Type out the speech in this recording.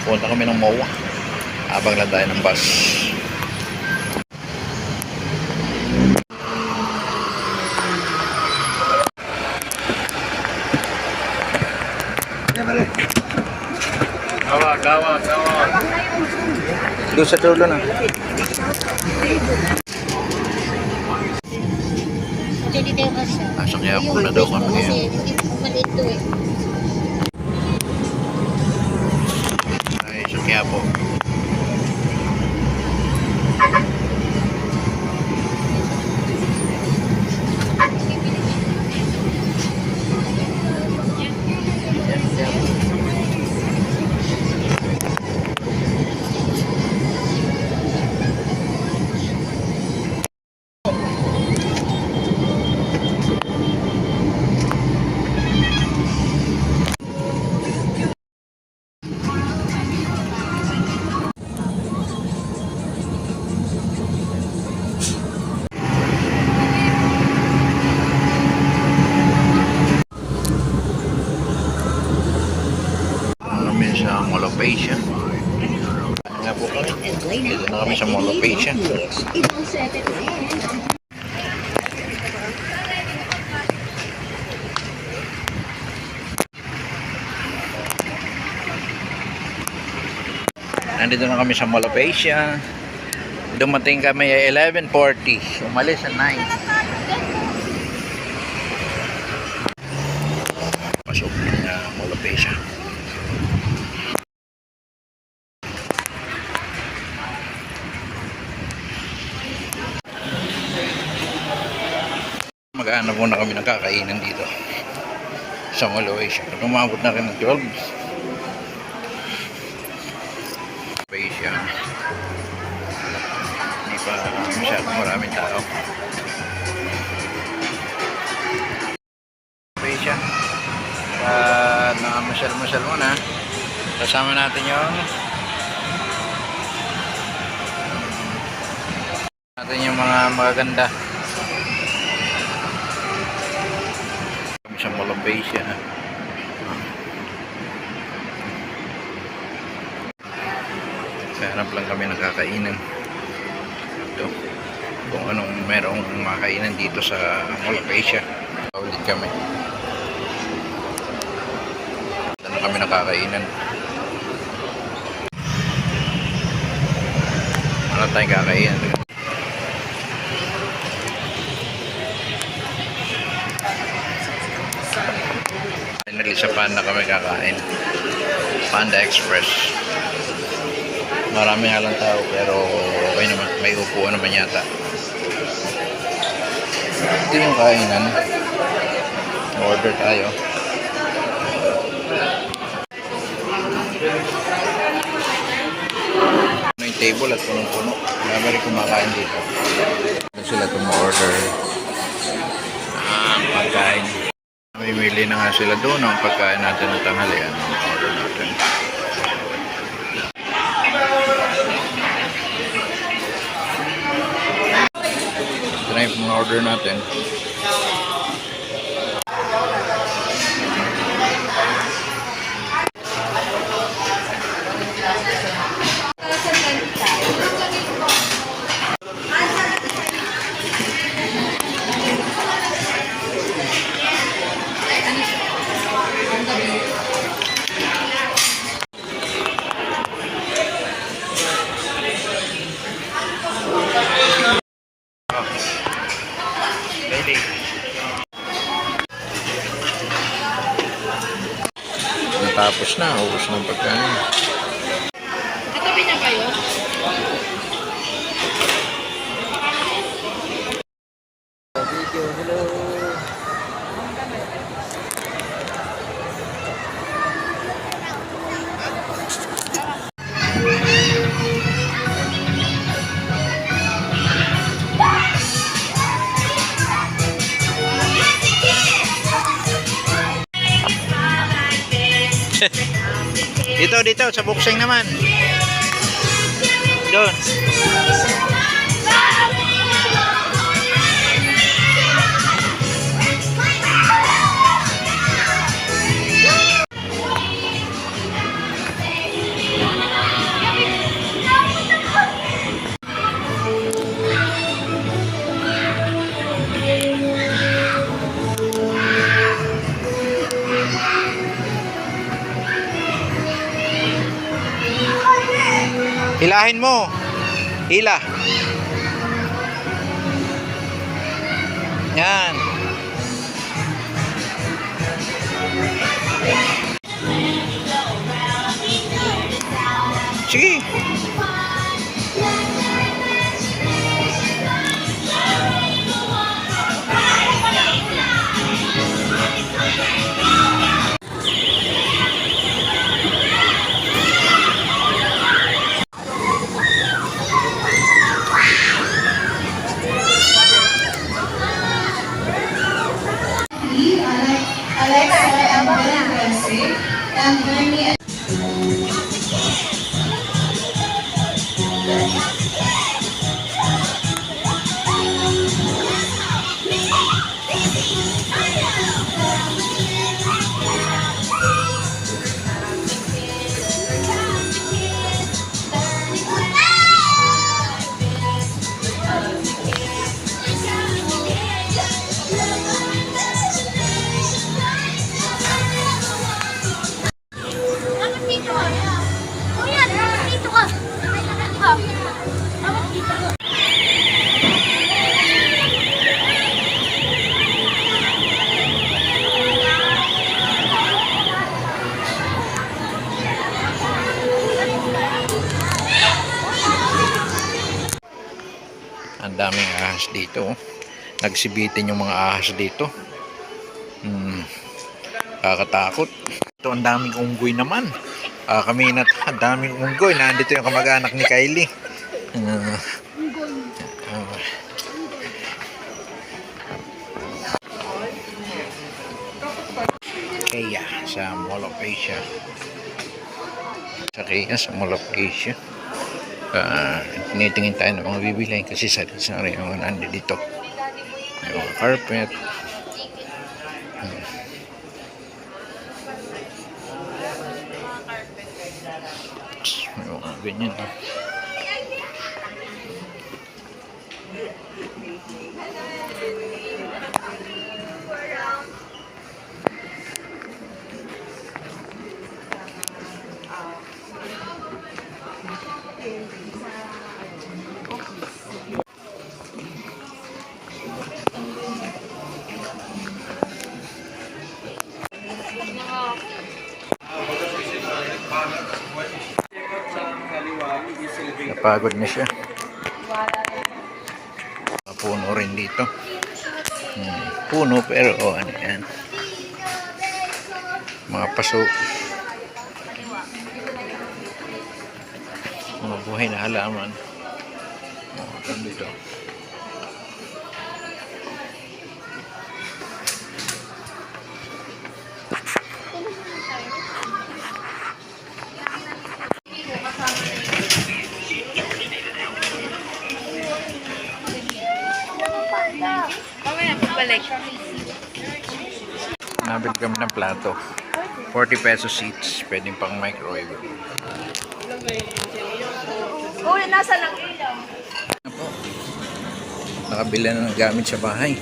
Punta kami ng MOA. Abang lang tayo ng bus. Gawa. Doon sa tulo na. Nasa kaya po na daw kami ngayon. Maliit to eh. Ay, sa kaya po. Sa Mall of Asia. Nga po kami. Dito na kami sa Mall of Asia. Nandito na kami sa Mall of Asia. Dumating kami ay 11:40. Umalis sa 9. Pasok na Mall of Asia. Mag-aanap muna kami ng kakainan dito sa Mall of Asia. Tumabot na rin ng 12. Asia. Hindi pa masyadong maraming tao. Asia. At nakamasyal-masyal muna. Kasama natin yung mga magaganda. Sa Mall of Asia. Hanap lang kami ng kakainan. Ito. Kung anong merong makainan dito sa Mall of Asia. Ulit kami. Ano kami nakakainan. Ano tayong kakainan? Finally sa Panda kami kakain. Panda Express. Marami nga lang tao pero okay naman. May upuan naman yata. Ito yung kainan. Order tayo. May table at punong-puno. Marami rin kumakain dito. Sila order ang pagkain. Mamimili na nga sila doon ang pagkain natin ng tanghalian. Order natin. Ito na yung order natin. Tapos na, ubos ng pagkain. Natabi na kayo? Video, hello. Dito sa boxing naman. Doon. Hilahin mo. Hila. Yan. Sige. Alexa and Ben Ramsey and Bernie. Dapat dito ka. Kuya, dapat dito ka. Dapat dito ka. Ang daming ahas dito. Nagsibitin yung mga ahas dito. Kakatakot. Ito ang daming unggoy naman. Kami na ang daming unggoy. Nandito yung kamag-anak ni Kylie. Kaya sa Mall of Asia. Sa Mall of Asia. Tinitingin tayo ng mga bibili kasi sari-sari yung nandito dito. May mga carpet. May mga ganyan. Napagod na siya. Puno rin dito. Puno pero ano yan. Mga paso. Mga buhay na halaman. Dito. Mamaya pagbalik. Nabili kami ng plato. 40 pesos each. Pwedeng pang microwave. Oh, nasa lang ilaw. Nakabila na ng gamit sa bahay.